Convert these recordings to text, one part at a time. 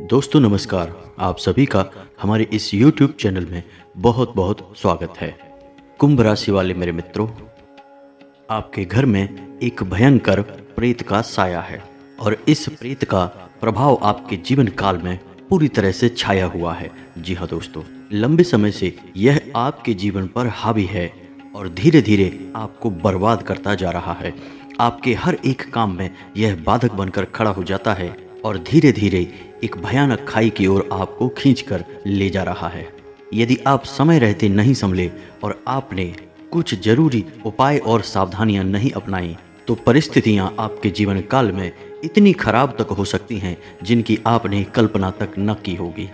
दोस्तों नमस्कार। आप सभी का हमारे इस YouTube चैनल में बहुत बहुत स्वागत है। कुंभ राशि वाले मेरे मित्रों, आपके घर में एक भयंकर प्रेत का साया है और इस प्रेत का प्रभाव आपके जीवन काल में पूरी तरह से छाया हुआ है। जी हाँ दोस्तों, लंबे समय से यह आपके जीवन पर हावी है और धीरे धीरे आपको बर्बाद करता जा रहा है। आपके हर एक काम में यह बाधक बनकर खड़ा हो जाता है और धीरे धीरे एक भयानक खाई की ओर आपको खींचकर ले जा रहा है। यदि आप समय रहते नहीं संभले और आपने कुछ जरूरी उपाय और सावधानियां नहीं अपनाई तो परिस्थितियां आपके जीवन काल में इतनी खराब तक हो सकती हैं जिनकी आपने कल्पना तक न की होगी।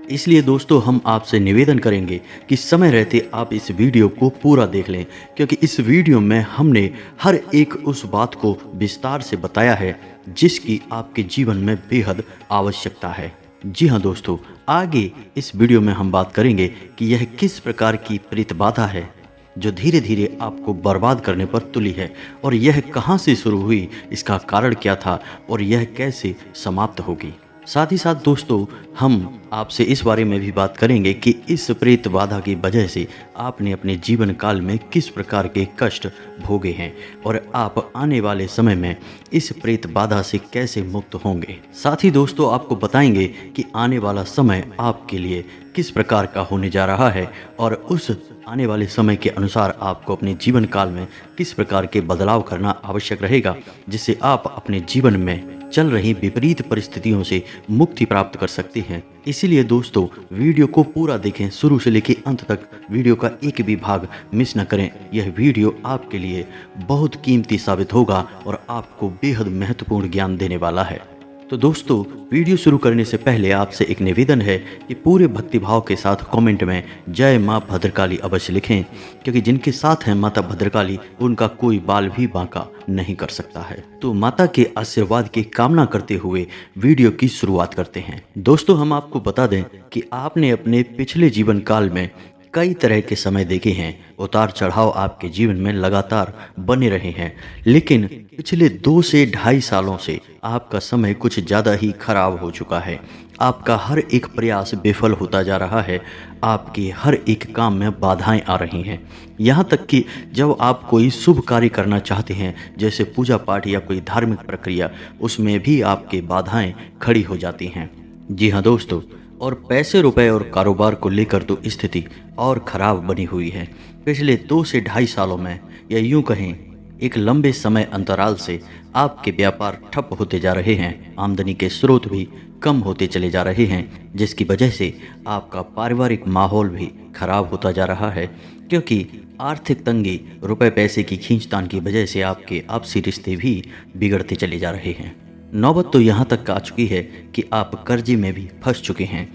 इसलिए दोस्तों, हम आपसे निवेदन करेंगे कि समय रहते आप इस वीडियो को पूरा देख लें, क्योंकि इस वीडियो में हमने हर एक उस बात को विस्तार से बताया है जिसकी आपके जीवन में बेहद आवश्यकता है। जी हाँ दोस्तों, आगे इस वीडियो में हम बात करेंगे कि यह किस प्रकार की प्रेत बाधा है जो धीरे धीरे आपको बर्बाद करने पर तुली है और यह कहाँ से शुरू हुई, इसका कारण क्या था और यह कैसे समाप्त होगी। साथ ही साथ दोस्तों, हम आपसे इस बारे में भी बात करेंगे कि इस प्रेत बाधा की वजह से आपने अपने जीवन काल में किस प्रकार के कष्ट भोगे हैं और आप आने वाले समय में इस प्रेत बाधा से कैसे मुक्त होंगे। साथ ही दोस्तों, आपको बताएंगे कि आने वाला समय आपके लिए किस प्रकार का होने जा रहा है और उस आने वाले समय के अनुसार आपको अपने जीवन काल में किस प्रकार के बदलाव करना आवश्यक रहेगा, जिससे आप अपने जीवन में चल रही विपरीत परिस्थितियों से मुक्ति प्राप्त कर सकते हैं। इसीलिए दोस्तों, वीडियो को पूरा देखें, शुरू से लेकर अंत तक वीडियो का एक भी भाग मिस न करें। यह वीडियो आपके लिए बहुत कीमती साबित होगा और आपको बेहद महत्वपूर्ण ज्ञान देने वाला है। तो दोस्तों, वीडियो शुरू करने से पहले आपसे एक निवेदन है कि पूरे भक्तिभाव के साथ कमेंट में जय माँ भद्रकाली अवश्य लिखें, क्योंकि जिनके साथ हैं माता भद्रकाली उनका कोई बाल भी बांका नहीं कर सकता है। तो माता के आशीर्वाद की कामना करते हुए वीडियो की शुरुआत करते हैं। दोस्तों, हम आपको बता दें कि आपने अपने पिछले जीवन काल में कई तरह के समय देखे हैं। उतार चढ़ाव आपके जीवन में लगातार बने रहे हैं, लेकिन पिछले 2 से ढाई सालों से आपका समय कुछ ज़्यादा ही खराब हो चुका है। आपका हर एक प्रयास विफल होता जा रहा है। आपके हर एक काम में बाधाएं आ रही हैं। यहाँ तक कि जब आप कोई शुभ कार्य करना चाहते हैं, जैसे पूजा पाठ या कोई धार्मिक प्रक्रिया, उसमें भी आपके बाधाएं खड़ी हो जाती हैं। जी हाँ दोस्तों, और पैसे रुपए और कारोबार को लेकर तो स्थिति और ख़राब बनी हुई है। पिछले 2 से ढाई सालों में, या यूं कहें एक लंबे समय अंतराल से, आपके व्यापार ठप होते जा रहे हैं। आमदनी के स्रोत भी कम होते चले जा रहे हैं, जिसकी वजह से आपका पारिवारिक माहौल भी खराब होता जा रहा है, क्योंकि आर्थिक तंगी, रुपए पैसे की खींचतान की वजह से आपके आपसी रिश्ते भी बिगड़ते चले जा रहे हैं। नौबत तो यहाँ तक आ चुकी है कि आप कर्जे में भी फंस चुके हैं।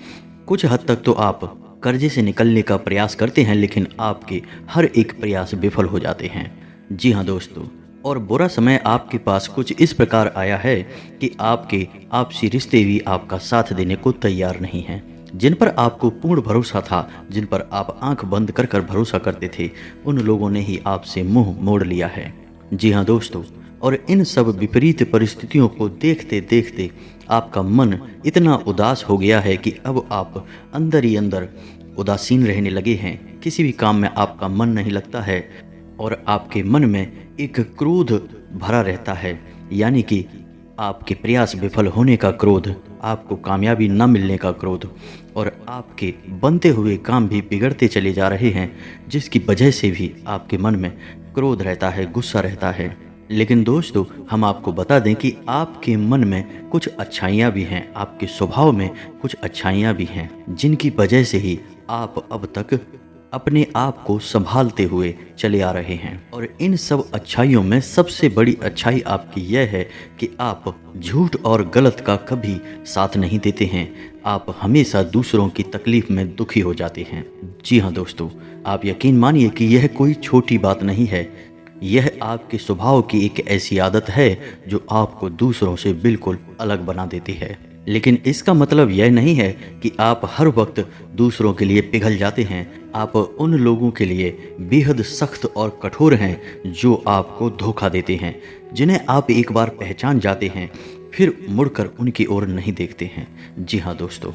कुछ हद तक तो आप कर्जे से निकलने का प्रयास करते हैं, लेकिन आपके हर एक प्रयास विफल हो जाते हैं। जी हाँ दोस्तों, और बुरा समय आपके पास कुछ इस प्रकार आया है कि आपके आपसी रिश्ते भी आपका साथ देने को तैयार नहीं हैं। जिन पर आपको पूर्ण भरोसा था, जिन पर आप आंख बंद कर कर भरोसा करते थे, उन लोगों ने ही आपसे मुंह मोड़ लिया है। जी हाँ दोस्तों, और इन सब विपरीत परिस्थितियों को देखते देखते आपका मन इतना उदास हो गया है कि अब आप अंदर ही अंदर उदासीन रहने लगे हैं। किसी भी काम में आपका मन नहीं लगता है और आपके मन में एक क्रोध भरा रहता है, यानी कि आपके प्रयास विफल होने का क्रोध, आपको कामयाबी न मिलने का क्रोध, और आपके बनते हुए काम भी बिगड़ते चले जा रहे हैं, जिसकी वजह से भी आपके मन में क्रोध रहता है, गुस्सा रहता है। लेकिन दोस्तों, हम आपको बता दें कि आपके मन में कुछ अच्छाइयाँ भी हैं, आपके स्वभाव में कुछ अच्छाइयाँ भी हैं, जिनकी वजह से ही आप अब तक अपने आप को संभालते हुए चले आ रहे हैं। और इन सब अच्छाइयों में सबसे बड़ी अच्छाई आपकी यह है कि आप झूठ और गलत का कभी साथ नहीं देते हैं। आप हमेशा दूसरों की तकलीफ में दुखी हो जाते हैं। जी हाँ दोस्तों, आप यकीन मानिए कि यह कोई छोटी बात नहीं है। यह आपके स्वभाव की एक ऐसी आदत है जो आपको दूसरों से बिल्कुल अलग बना देती है। लेकिन इसका मतलब यह नहीं है कि आप हर वक्त दूसरों के लिए पिघल जाते हैं। आप उन लोगों के लिए बेहद सख्त और कठोर हैं जो आपको धोखा देते हैं। जिन्हें आप एक बार पहचान जाते हैं, फिर मुड़कर उनकी ओर नहीं देखते हैं। जी हाँ दोस्तों,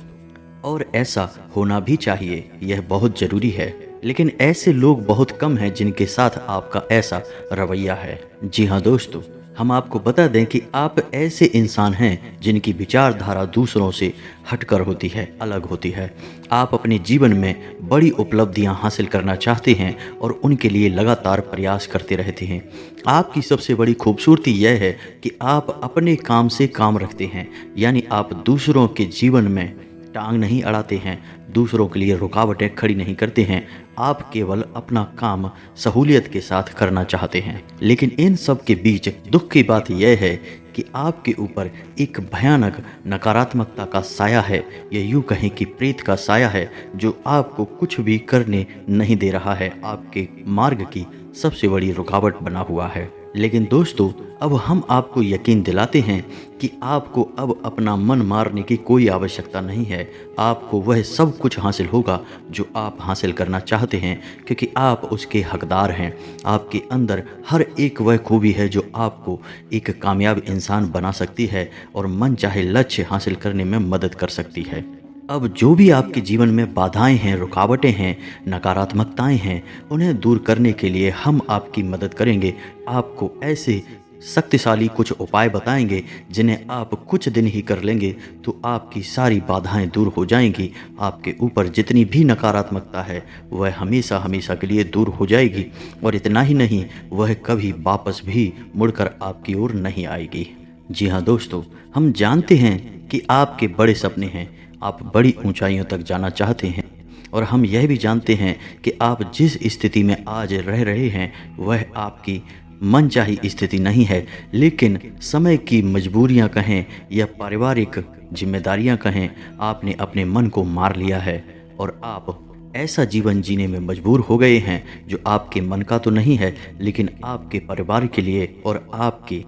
और ऐसा होना भी चाहिए, यह बहुत ज़रूरी है। लेकिन ऐसे लोग बहुत कम हैं जिनके साथ आपका ऐसा रवैया है। जी हाँ दोस्तों, हम आपको बता दें कि आप ऐसे इंसान हैं जिनकी विचारधारा दूसरों से हटकर होती है, अलग होती है। आप अपने जीवन में बड़ी उपलब्धियां हासिल करना चाहते हैं और उनके लिए लगातार प्रयास करते रहते हैं। आपकी सबसे बड़ी खूबसूरती यह है कि आप अपने काम से काम रखते हैं, यानी आप दूसरों के जीवन में टांग नहीं अड़ाते हैं, दूसरों के लिए रुकावटें खड़ी नहीं करते हैं। आप केवल अपना काम सहूलियत के साथ करना चाहते हैं। लेकिन इन सब के बीच दुख की बात यह है कि आपके ऊपर एक भयानक नकारात्मकता का साया है, या यूँ कहें कि प्रेत का साया है, जो आपको कुछ भी करने नहीं दे रहा है, आपके मार्ग की सबसे बड़ी रुकावट बना हुआ है। लेकिन दोस्तों, अब हम आपको यकीन दिलाते हैं कि आपको अब अपना मन मारने की कोई आवश्यकता नहीं है। आपको वह सब कुछ हासिल होगा जो आप हासिल करना चाहते हैं, क्योंकि आप उसके हकदार हैं। आपके अंदर हर एक वह खूबी है जो आपको एक कामयाब इंसान बना सकती है और मन चाहे लक्ष्य हासिल करने में मदद कर सकती है। अब जो भी आपके जीवन में बाधाएं हैं, रुकावटें हैं, नकारात्मकताएं हैं, उन्हें दूर करने के लिए हम आपकी मदद करेंगे। आपको ऐसे शक्तिशाली कुछ उपाय बताएंगे जिन्हें आप कुछ दिन ही कर लेंगे तो आपकी सारी बाधाएं दूर हो जाएंगी। आपके ऊपर जितनी भी नकारात्मकता है वह हमेशा हमेशा के लिए दूर हो जाएगी, और इतना ही नहीं, वह कभी वापस भी मुड़कर आपकी ओर नहीं आएगी। जी हाँ दोस्तों, हम जानते हैं कि आपके बड़े सपने हैं, आप बड़ी ऊंचाइयों तक जाना चाहते हैं, और हम यह भी जानते हैं कि आप जिस स्थिति में आज रह रहे हैं वह आपकी मनचाही स्थिति नहीं है। लेकिन समय की मजबूरियां कहें या पारिवारिक जिम्मेदारियां कहें, आपने अपने मन को मार लिया है और आप ऐसा जीवन जीने में मजबूर हो गए हैं जो आपके मन का तो नहीं है, लेकिन आपके परिवार के लिए और आपके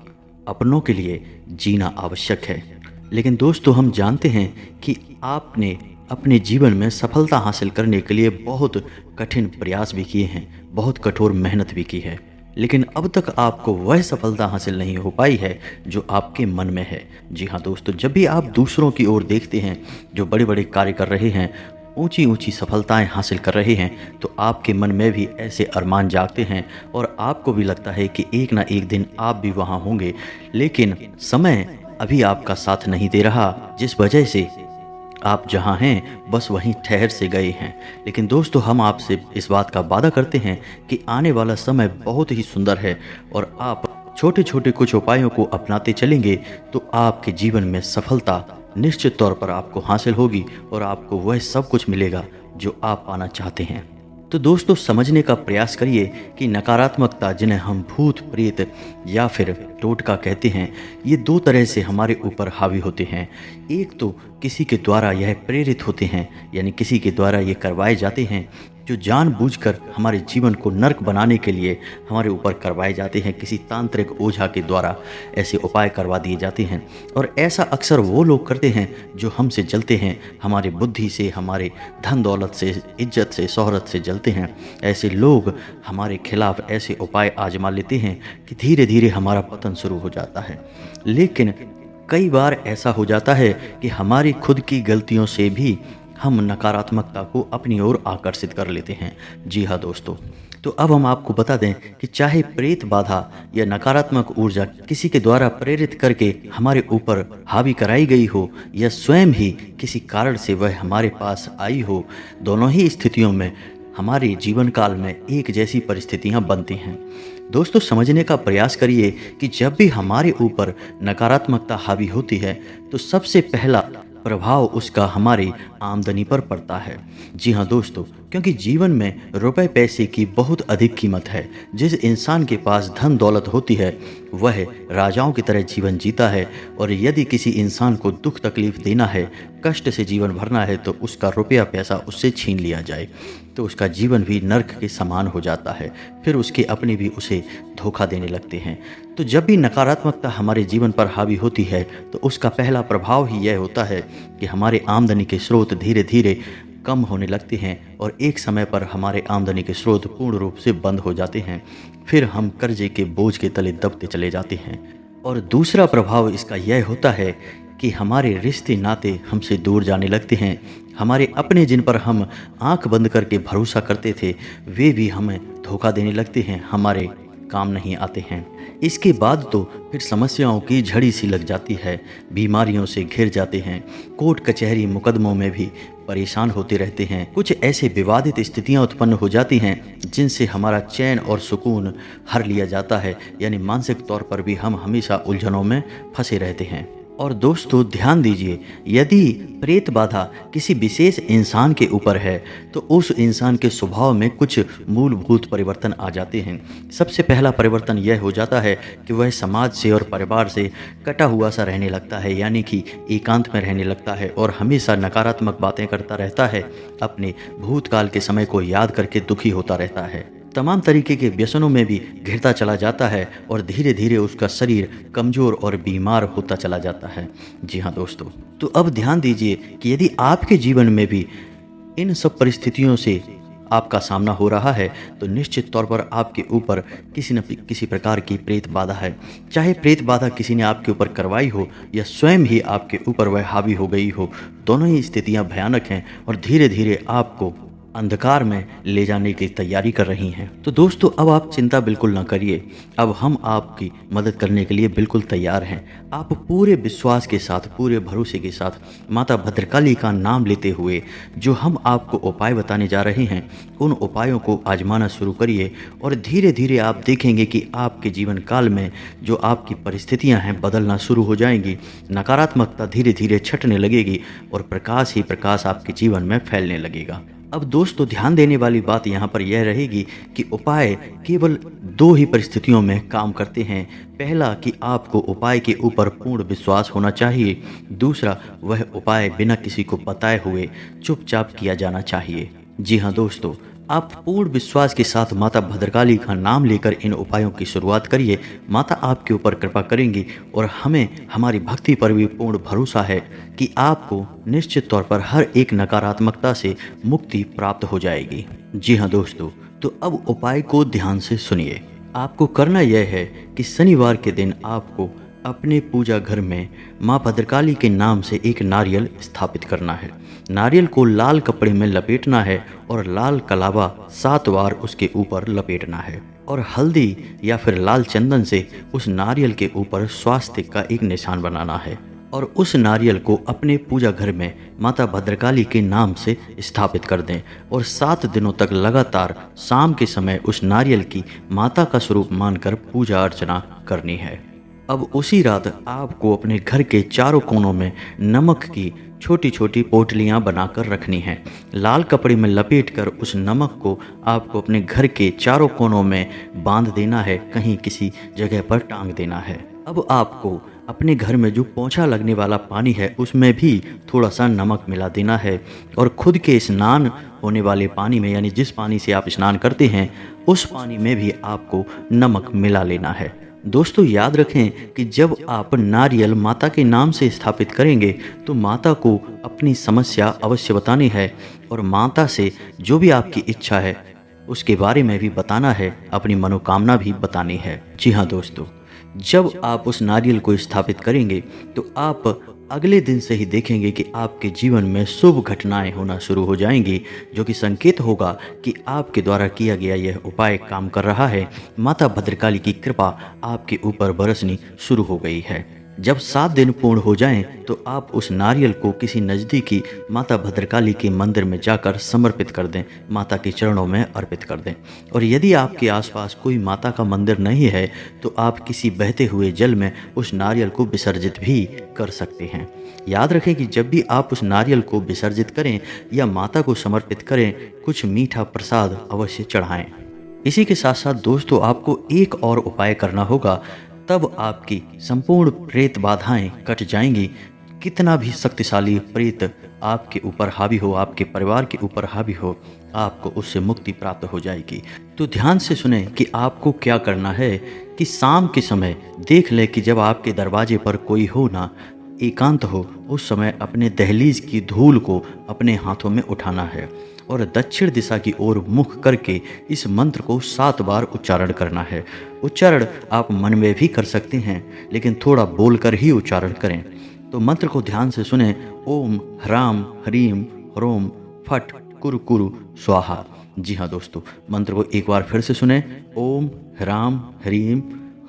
अपनों के लिए जीना आवश्यक है। लेकिन दोस्तों, हम जानते हैं कि आपने अपने जीवन में सफलता हासिल करने के लिए बहुत कठिन प्रयास भी किए हैं, बहुत कठोर मेहनत भी की है, लेकिन अब तक आपको वह सफलता हासिल नहीं हो पाई है जो आपके मन में है। जी हाँ दोस्तों, जब भी आप दूसरों की ओर देखते हैं जो बड़े बड़े कार्य कर रहे हैं, ऊंची ऊंची सफलताएं हासिल कर रहे हैं, तो आपके मन में भी ऐसे अरमान जागते हैं और आपको भी लगता है कि एक ना एक दिन आप भी वहां होंगे। लेकिन समय अभी आपका साथ नहीं दे रहा, जिस वजह से आप जहां हैं बस वहीं ठहर से गए हैं। लेकिन दोस्तों, हम आपसे इस बात का वादा करते हैं कि आने वाला समय बहुत ही सुंदर है, और आप छोटे छोटे कुछ उपायों को अपनाते चलेंगे तो आपके जीवन में सफलता निश्चित तौर पर आपको हासिल होगी और आपको वह सब कुछ मिलेगा जो आप पाना चाहते हैं। तो दोस्तों, समझने का प्रयास करिए कि नकारात्मकता, जिन्हें हम भूत प्रेत या फिर टोटका कहते हैं, ये दो तरह से हमारे ऊपर हावी होते हैं। एक तो किसी के द्वारा यह प्रेरित होते हैं, यानी किसी के द्वारा ये करवाए जाते हैं, जो जानबूझकर हमारे जीवन को नर्क बनाने के लिए हमारे ऊपर करवाए जाते हैं। किसी तांत्रिक ओझा के द्वारा ऐसे उपाय करवा दिए जाते हैं, और ऐसा अक्सर वो लोग करते हैं जो हमसे जलते हैं, हमारे बुद्धि से, हमारे धन दौलत से, इज्जत से, शोहरत से जलते हैं। ऐसे लोग हमारे खिलाफ ऐसे उपाय आजमा लेते हैं कि धीरे धीरे हमारा पतन शुरू हो जाता है। लेकिन कई बार ऐसा हो जाता है कि हमारी खुद की गलतियों से भी हम नकारात्मकता को अपनी ओर आकर्षित कर लेते हैं। जी हाँ दोस्तों, तो अब हम आपको बता दें कि चाहे प्रेत बाधा या नकारात्मक ऊर्जा किसी के द्वारा प्रेरित करके हमारे ऊपर हावी कराई गई हो, या स्वयं ही किसी कारण से वह हमारे पास आई हो, दोनों ही स्थितियों में हमारे जीवन काल में एक जैसी परिस्थितियां बनती हैं। दोस्तों, समझने का प्रयास करिए कि जब भी हमारे ऊपर नकारात्मकता हावी होती है तो सबसे पहला प्रभाव उसका हमारी आमदनी पर पड़ता है। जी हाँ दोस्तों, क्योंकि जीवन में रुपए पैसे की बहुत अधिक कीमत है। जिस इंसान के पास धन दौलत होती है वह राजाओं की तरह जीवन जीता है, और यदि किसी इंसान को दुख तकलीफ देना है, कष्ट से जीवन भरना है, तो उसका रुपया पैसा उससे छीन लिया जाए तो उसका जीवन भी नर्क के समान हो जाता है। फिर उसके अपने भी उसे धोखा देने लगते हैं। तो जब भी नकारात्मकता हमारे जीवन पर हावी होती है तो उसका पहला प्रभाव ही यह होता है कि हमारे आमदनी के स्रोत धीरे धीरे कम होने लगते हैं, और एक समय पर हमारे आमदनी के स्रोत पूर्ण रूप से बंद हो जाते हैं। फिर हम कर्जे के बोझ के तले दबते चले जाते हैं, और दूसरा प्रभाव इसका यह होता है कि हमारे रिश्ते नाते हमसे दूर जाने लगते हैं। हमारे अपने जिन पर हम आंख बंद करके भरोसा करते थे वे भी हमें धोखा देने लगते हैं, हमारे काम नहीं आते हैं। इसके बाद तो फिर समस्याओं की झड़ी सी लग जाती है, बीमारियों से घिर जाते हैं, कोर्ट कचहरी मुकदमों में भी परेशान होते रहते हैं। कुछ ऐसे विवादित स्थितियां उत्पन्न हो जाती हैं जिनसे हमारा चैन और सुकून हर लिया जाता है, यानी मानसिक तौर पर भी हम हमेशा उलझनों में फंसे रहते हैं। और दोस्तों ध्यान दीजिए, यदि प्रेत बाधा किसी विशेष इंसान के ऊपर है तो उस इंसान के स्वभाव में कुछ मूलभूत परिवर्तन आ जाते हैं। सबसे पहला परिवर्तन यह हो जाता है कि वह समाज से और परिवार से कटा हुआ सा रहने लगता है, यानी कि एकांत में रहने लगता है और हमेशा नकारात्मक बातें करता रहता है, अपने भूतकाल के समय को याद करके दुखी होता रहता है, तमाम तरीके के व्यसनों में भी घिरता चला जाता है और धीरे धीरे उसका शरीर कमज़ोर और बीमार होता चला जाता है। जी हाँ दोस्तों, तो अब ध्यान दीजिए कि यदि आपके जीवन में भी इन सब परिस्थितियों से आपका सामना हो रहा है तो निश्चित तौर पर आपके ऊपर किसी न किसी प्रकार की प्रेत बाधा है। चाहे प्रेत बाधा किसी ने आपके ऊपर करवाई हो या स्वयं ही आपके ऊपर वह हावी हो गई हो, दोनों ही स्थितियाँ भयानक हैं और धीरे धीरे आपको अंधकार में ले जाने की तैयारी कर रही हैं। तो दोस्तों अब आप चिंता बिल्कुल ना करिए, अब हम आपकी मदद करने के लिए बिल्कुल तैयार हैं। आप पूरे विश्वास के साथ, पूरे भरोसे के साथ माता भद्रकाली का नाम लेते हुए जो हम आपको उपाय बताने जा रहे हैं उन उपायों को आजमाना शुरू करिए और धीरे धीरे आप देखेंगे कि आपके जीवन काल में जो आपकी परिस्थितियां हैं बदलना शुरू हो जाएंगी, नकारात्मकता धीरे धीरे छटने लगेगी और प्रकाश ही प्रकाश आपके जीवन में फैलने लगेगा। अब दोस्तों ध्यान देने वाली बात यहाँ पर यह रहेगी कि उपाय केवल दो ही परिस्थितियों में काम करते हैं। पहला कि आपको उपाय के ऊपर पूर्ण विश्वास होना चाहिए, दूसरा वह उपाय बिना किसी को बताए हुए चुपचाप किया जाना चाहिए। जी हाँ दोस्तों, आप पूर्ण विश्वास के साथ माता भद्रकाली का नाम लेकर इन उपायों की शुरुआत करिए। माता आपके ऊपर कृपा करेंगी और हमें हमारी भक्ति पर भी पूर्ण भरोसा है कि आपको निश्चित तौर पर हर एक नकारात्मकता से मुक्ति प्राप्त हो जाएगी। जी हाँ दोस्तों, तो अब उपाय को ध्यान से सुनिए। आपको करना यह है कि शनिवार के दिन आपको अपने पूजा घर में माँ भद्रकाली के नाम से एक नारियल स्थापित करना है। नारियल को लाल कपड़े में लपेटना है और लाल कलावा 7 बार उसके ऊपर लपेटना है और हल्दी या फिर लाल चंदन से उस नारियल के ऊपर स्वास्तिक का एक निशान बनाना है और उस नारियल को अपने पूजा घर में माता भद्रकाली के नाम से स्थापित कर दें और 7 दिनों तक लगातार शाम के समय उस नारियल की माता का स्वरूप मानकर पूजा अर्चना करनी है। अब उसी रात आपको अपने घर के चारों कोनों में नमक की छोटी छोटी पोटलियां बनाकर रखनी हैं। लाल कपड़े में लपेटकर उस नमक को आपको अपने घर के चारों कोनों में बांध देना है, कहीं किसी जगह पर टांग देना है। अब आपको अपने घर में जो पोंछा लगने वाला पानी है उसमें भी थोड़ा सा नमक मिला देना है और खुद के स्नान होने वाले पानी में, यानी जिस पानी से आप स्नान करते हैं उस पानी में भी आपको नमक मिला लेना है। दोस्तों याद रखें कि जब आप नारियल माता के नाम से स्थापित करेंगे तो माता को अपनी समस्या अवश्य बतानी है और माता से जो भी आपकी इच्छा है उसके बारे में भी बताना है, अपनी मनोकामना भी बतानी है। जी हाँ दोस्तों, जब आप उस नारियल को स्थापित करेंगे तो आप अगले दिन से ही देखेंगे कि आपके जीवन में शुभ घटनाएं होना शुरू हो जाएंगी, जो कि संकेत होगा कि आपके द्वारा किया गया यह उपाय काम कर रहा है। माता भद्रकाली की कृपा आपके ऊपर बरसनी शुरू हो गई है। जब 7 दिन पूर्ण हो जाएं तो आप उस नारियल को किसी नज़दीकी माता भद्रकाली के मंदिर में जाकर समर्पित कर दें, माता के चरणों में अर्पित कर दें। और यदि आपके आसपास कोई माता का मंदिर नहीं है तो आप किसी बहते हुए जल में उस नारियल को विसर्जित भी कर सकते हैं। याद रखें कि जब भी आप उस नारियल को विसर्जित करें या माता को समर्पित करें, कुछ मीठा प्रसाद अवश्य चढ़ाएं। इसी के साथ साथ दोस्तों आपको एक और उपाय करना होगा, तब आपकी संपूर्ण प्रेत बाधाएं कट जाएंगी। कितना भी शक्तिशाली प्रेत आपके ऊपर हावी हो, आपके परिवार के ऊपर हावी हो, आपको उससे मुक्ति प्राप्त हो जाएगी। तो ध्यान से सुने कि आपको क्या करना है कि शाम के समय देख लें कि जब आपके दरवाजे पर कोई हो ना, एकांत हो, उस समय अपने दहलीज की धूल को अपने हाथों में उठाना है और दक्षिण दिशा की ओर मुख करके इस मंत्र को 7 बार उच्चारण करना है। उच्चारण आप मन में भी कर सकते हैं, लेकिन थोड़ा बोलकर ही उच्चारण करें। तो मंत्र को ध्यान से सुने। ओम ह्राम ह्रीम ह्रोम फट कुरु कुरु स्वाहा। जी हाँ दोस्तों, मंत्र को एक बार फिर से सुने। ओम ह्राम ह्रीम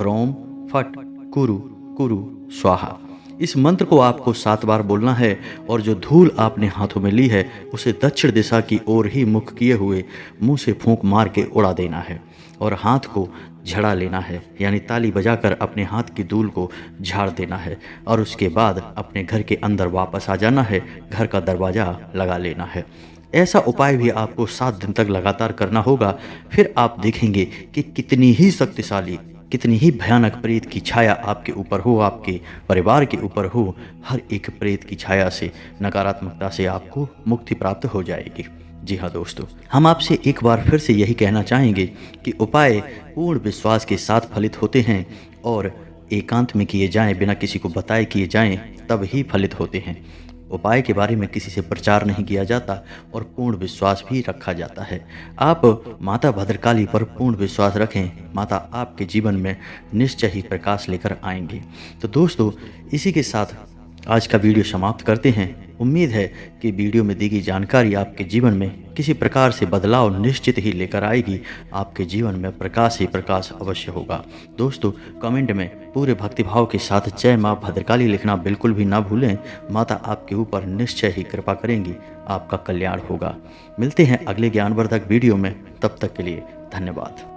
ह्रोम फट कुरु कुरु स्वाहा। इस मंत्र को आपको 7 बार बोलना है और जो धूल आपने हाथों में ली है उसे दक्षिण दिशा की ओर ही मुख किए हुए मुंह से फूंक मार के उड़ा देना है और हाथ को झड़ा लेना है, यानी ताली बजाकर अपने हाथ की धूल को झाड़ देना है और उसके बाद अपने घर के अंदर वापस आ जाना है, घर का दरवाज़ा लगा लेना है। ऐसा उपाय भी आपको 7 दिन तक लगातार करना होगा। फिर आप देखेंगे कि कितनी ही शक्तिशाली, कितनी ही भयानक प्रेत की छाया आपके ऊपर हो, आपके परिवार के ऊपर हो, हर एक प्रेत की छाया से, नकारात्मकता से आपको मुक्ति प्राप्त हो जाएगी। जी हाँ दोस्तों, हम आपसे एक बार फिर से यही कहना चाहेंगे कि उपाय पूर्ण विश्वास के साथ फलित होते हैं और एकांत में किए जाएं, बिना किसी को बताए किए जाएं, तब ही फलित होते हैं। उपाय के बारे में किसी से प्रचार नहीं किया जाता और पूर्ण विश्वास भी रखा जाता है। आप माता भद्रकाली पर पूर्ण विश्वास रखें, माता आपके जीवन में निश्चय ही प्रकाश लेकर आएंगी। तो दोस्तों, इसी के साथ आज का वीडियो समाप्त करते हैं। उम्मीद है कि वीडियो में दी गई जानकारी आपके जीवन में किसी प्रकार से बदलाव निश्चित ही लेकर आएगी। आपके जीवन में प्रकाश ही प्रकाश अवश्य होगा। दोस्तों, कमेंट में पूरे भक्तिभाव के साथ जय माँ भद्रकाली लिखना बिल्कुल भी ना भूलें। माता आपके ऊपर निश्चय ही कृपा करेंगी, आपका कल्याण होगा। मिलते हैं अगले ज्ञानवर्धक वीडियो में, तब तक के लिए धन्यवाद।